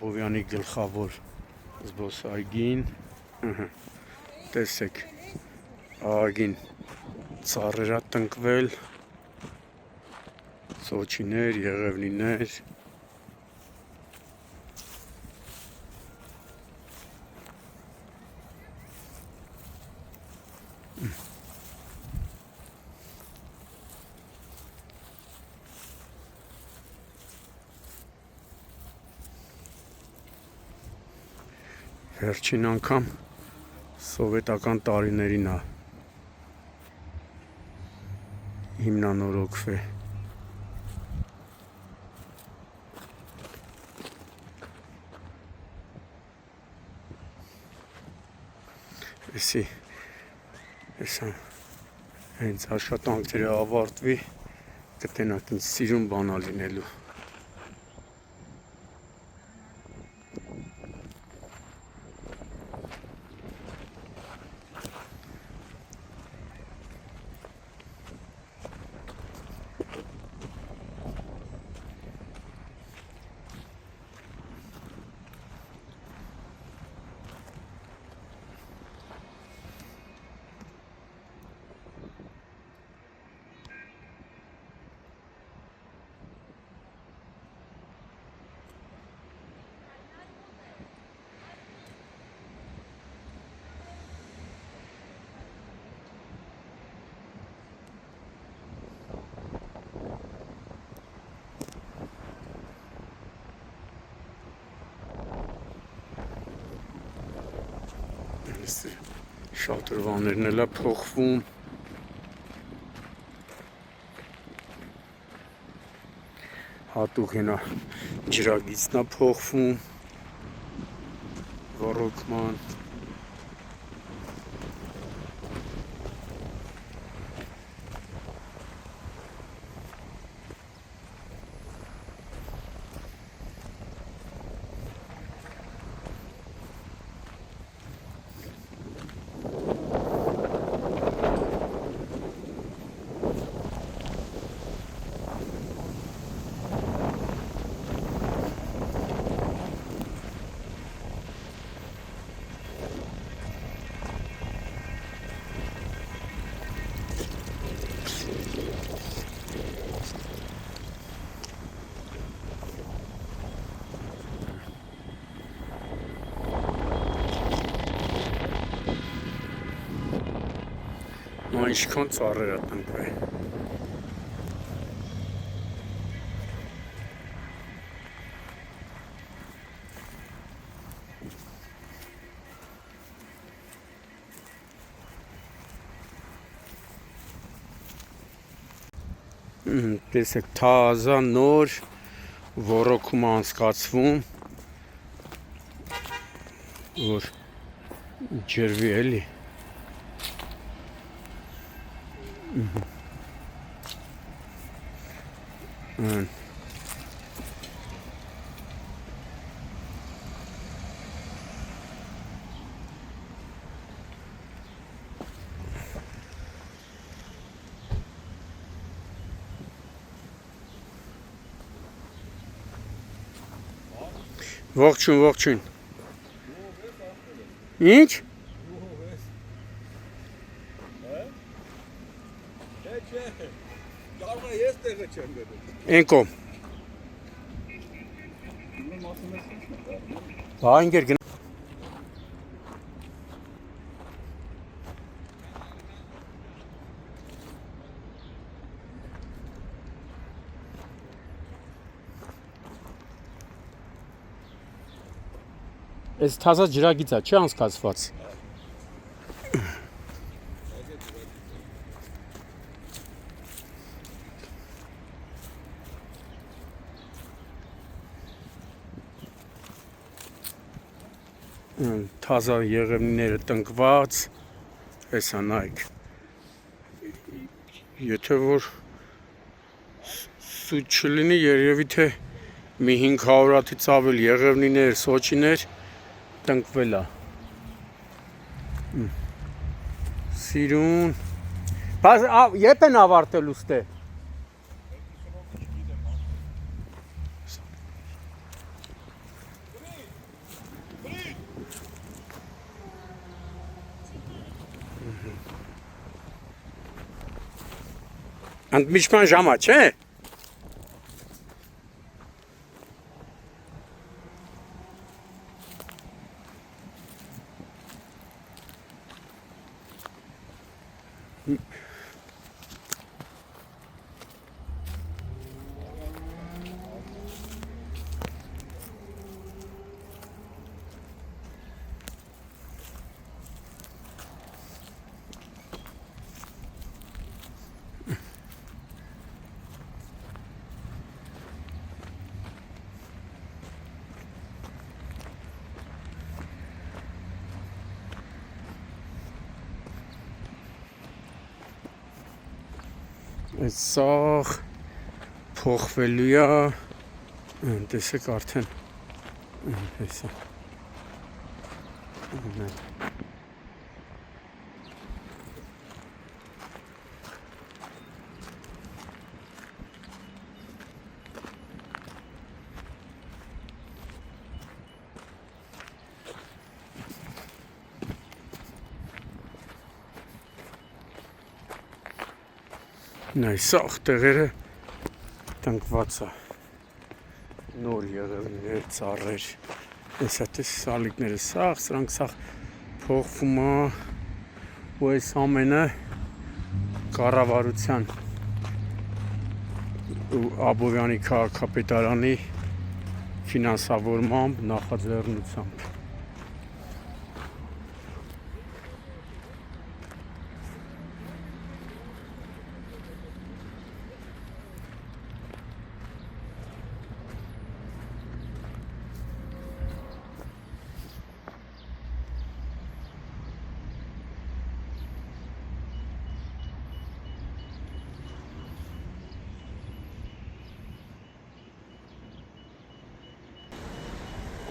Աբովյանի գլխավոր զբոսայգին, տեսեք, աղագին ծառերա տնկվել, սոչիներ, եղևնիներ, վերջին անգամ սովետական տարիներին է հիմնանորոգվել։ Էսի հենց աշխատանքները ավարտվի, կտենակ ինձ սիրուն բան ա լինելու։ Շատրվաններն էլ է փոխվում, հատուկ հենա ջրագիծն է փոխվում, ռոռոկման, ինչքան ծառեր է տնկվել։ Տեսեք, թազա նոր ոռոգում անցկացվում, որ ջրվի էլի։ Ողջույն, ողջույն։ Ինչ? Ենքո։ Բա ինգեր գնա։ Այս թազա ջրագիծ է, չի անցկացված։ Թազա եղևնիները տնկված, հեսա նայք, եթե որ սույտ չլինի, երևի թե մի 500 հատից ավել եղևնիներ, սոչիներ տնկվել է, սիրուն, եբ են ավարտել ուստե, Ընդմիջման ժամա, չէ՞։ Սա փոխվելու է, տեսեք արդեն, հեսա, սաղ տեղերը տնկված է, նոր եղևնիներ, ծառեր, ես հատես սալիկները սաղ, սրանք սաղ փոխվում է ու այս ամենը կառավարության ու Աբովյանի քաղաքապետարանի ֆինանսավորմամբ, նախաձեռնությամբ։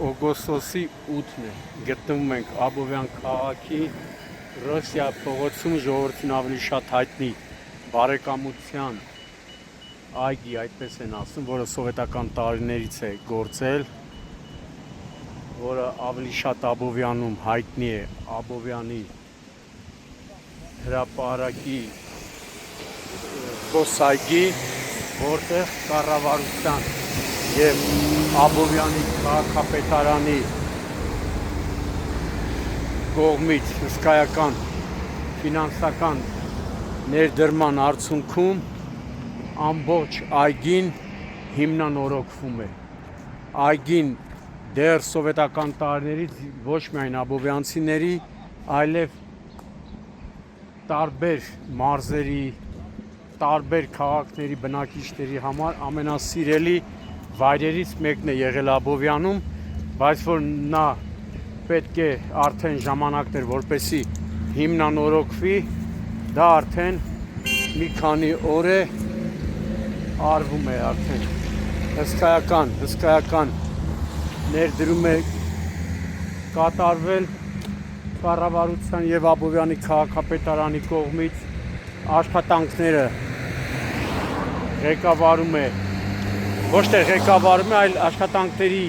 Օգոստոսի 8-ն է, գտնվում ենք Աբովյան քաղաքի Ռոսիա փողոցում, ժողովրդին ավելի շատ հայտնի բարեկամության այգի, այդպես են ասում, որը սովետական տարիներից է գործել, որը ավելի շատ Աբովյանում հայտնի է Աբովյանի հրապարակի զբոսայգի, որտեղ կառավարության և Աբովյանի քաղաքապետարանի կողմից հսկայական ֆինանսական ներդրման արդյունքում ամբողջ այգին հիմնանորոգվում է։ Այգին դեռ սովետական տարիներից ոչ միայն աբովյանցիների, այլև տարբեր մարզերի, տարբեր քաղաքների բնակիչների համար ամենասիրելի վայրերից մեկն է եղել Աբովյանում, բայց որ նա պետք է արդեն ժամանակներ, որպեսի հիմնանորոգվի, դա արդեն մի քանի օր է արվում է արդեն։ Հսկայական ներդրում է կատարվել կառավարության և Աբովյանի քաղաքապետարանի կողմից, աշխատանքները ղեկավարում է, ոչ թե ղեկավարում է, այլ աշխատանքների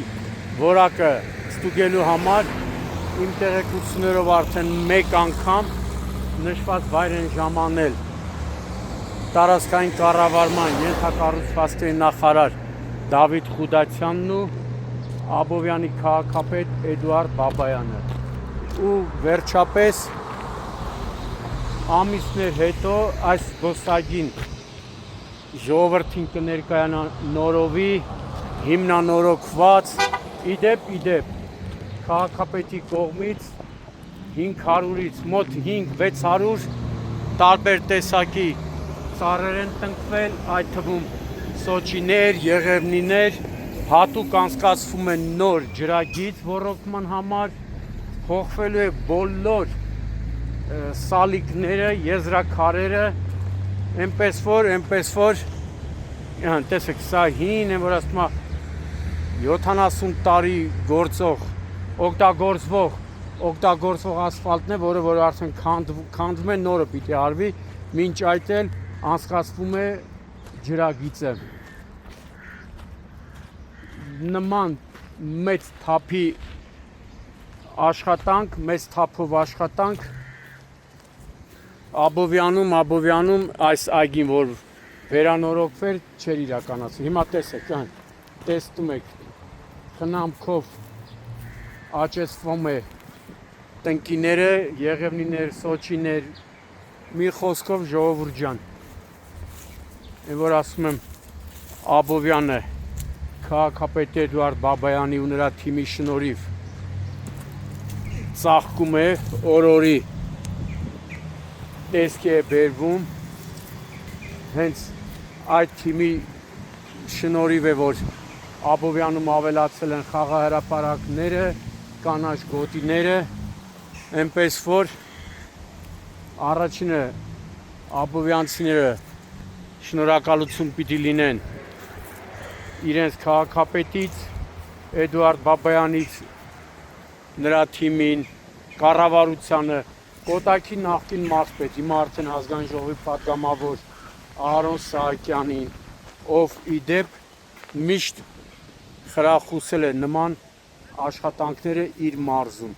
որակը ստուգելու համար իմ տեղեկություններով արդեն մեկ անգամ նշված վայր են ժամանել տարածքային կառավարման ենթակառուցվածքների նախարար Դավիթ Խուդացյանն ու Աբովյանի քաղաքապետ Էդուարդ Բաբայանը։ Ու վերջապես ամիսներ հետո այս զբոսայգին ժողովրդին կներկայանա նորովի, հիմնանորոգված, իդեպ քաղաքապետի կողմից 500-ից մոտ 500-600 տարբեր տեսակի ծառեր են տնկվել, այդ թվում սոճիներ, եղևնիներ, հատուկ անցկացվում են նոր ջրագիծ ոռոգման համար, փոխվելու է բոլոր սալիկները, եզրաքարերը, այնպես որ տեսեք, սա հին է, որ ասում է 70 տարի գործող, օգտագործվող ասֆալտն է, որը որ արդեն քանդվում է, նորը պիտի արվի, մինչ այդ էլ անցկացվում է ջրագիծը։ Նման մեծ թափի աշխատանք, մեծ թափով աշխատանք Աբովյանում այս այգին, որ վերանորոգվեր չէր իրականացել։ Հիմա տեսեք, տեսնում եք խնամքով աճեցվում է տնկիները, եղևնիներ, սոճիներ, մի խոսքով ժողովուրդ ջան, որ ասում եմ Աբովյանը քաղաքապետ Էդուարդ Բաբայանի ու նրա թիմի շնորհիվ ծաղկում է օրորի տեսքի է բերվում, հենց այդ թիմի շնորհիվ է, որ Աբովյանում ավելացել են խաղահրապարակները, կանաչ գոտիները, այնպես որ առաջինը աբովյանցիները շնորհակալություն պիտի լինեն իրենց քաղաքապետից, Էդուարդ Բաբայանից, նրա թիմին, կառավարությանը, Կոտայքի նախկին մարզպետ, հիմա արդեն ազգային ժողովի պատգամավոր Արոն Սահակյանին, ով ի դեպ միշտ խրախուսել է նման աշխատանքները իր մարզում։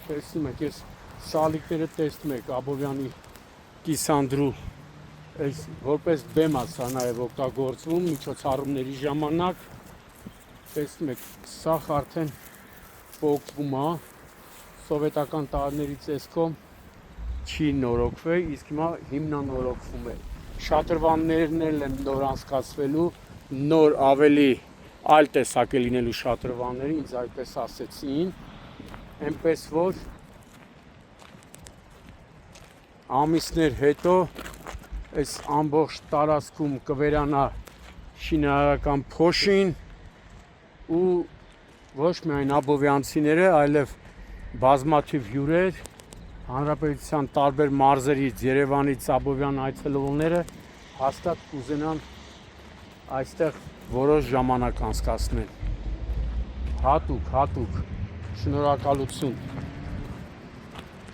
Տեսնում եք, ես սալիկները տեսնում եք Աբովյանի կիսանդրու, որպես բեմ է սա նաև օգտագործվում միջոցառումների ժամանակ, տեսնում եք, սա արդեն պոկվում է, սովետական տարիների տեսքով չի նորոգվել, իսկ հիմա հիմնանորոգվում է։ Շատրվաններն էլ են նոր անցկացվելու, նոր ավելի այլ տեսակ է լինելու շատրվանները, ինձ այդպես ասեցին, այնպես որ ամիսներ հետո այս ամբողջ տարածքում կվերանա շինարարական փոշին ու ոչ միայն աբովյանցիները, այլև բազմաթիվ հյուրեր, հանրապետության տարբեր մարզերից, Երևանից Աբովյան այցելողները հաստատ կուզենան այստեղ որոշ ժամանակ անցկացնել։ Հատուկ շնորհակալություն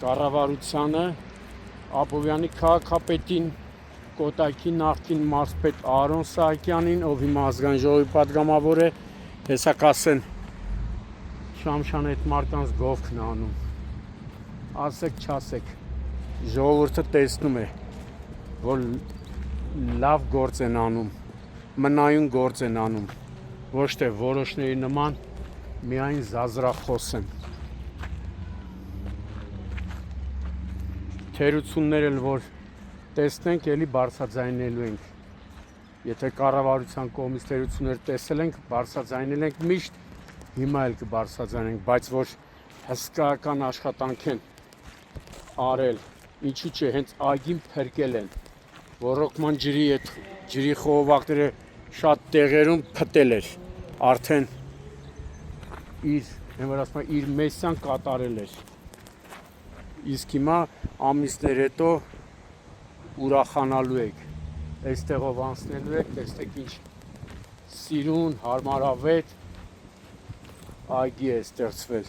կառավարությանը, Աբովյանի քաղաքապետին, Կոտայքի նախկին մարզպետ Արոն Սահակյանին, ով հիմա ազգային ժողովի պատգամավոր է, հեսա կասեն Շամշան այդ մարկանց գովքն անում։ Ասեք չասեք, ժողովուրդը տեսնում է, որ լավ գործ են անում, մնայուն գործ են անում, ոչ թե որոշների նման միայն զազրախոս են։ Թերություններ էլ որ տեսնենք, էլի բարձրաձայնելու ենք։ Եթե կառավարության կողմից թերություններ տեսել ենք, բարձրաձայնել ենք միշտ, հիմա էլ կբարձրաձայնենք, բայց որ հսկայական աշխատանք են արել, ինչու՞ չէ, հենց այգին փրկել են, ոռոգման ջրի խողովակները շատ տեղերում փտել էր, արդեն իր մեսսան կատարել էր, իսկ հիմա ամիսներ հետո ուրախանալու եք, այստեղով անցնելու եք, տեսեք ինչ սիրուն, հարմարավետ այգի է ստեղծվել։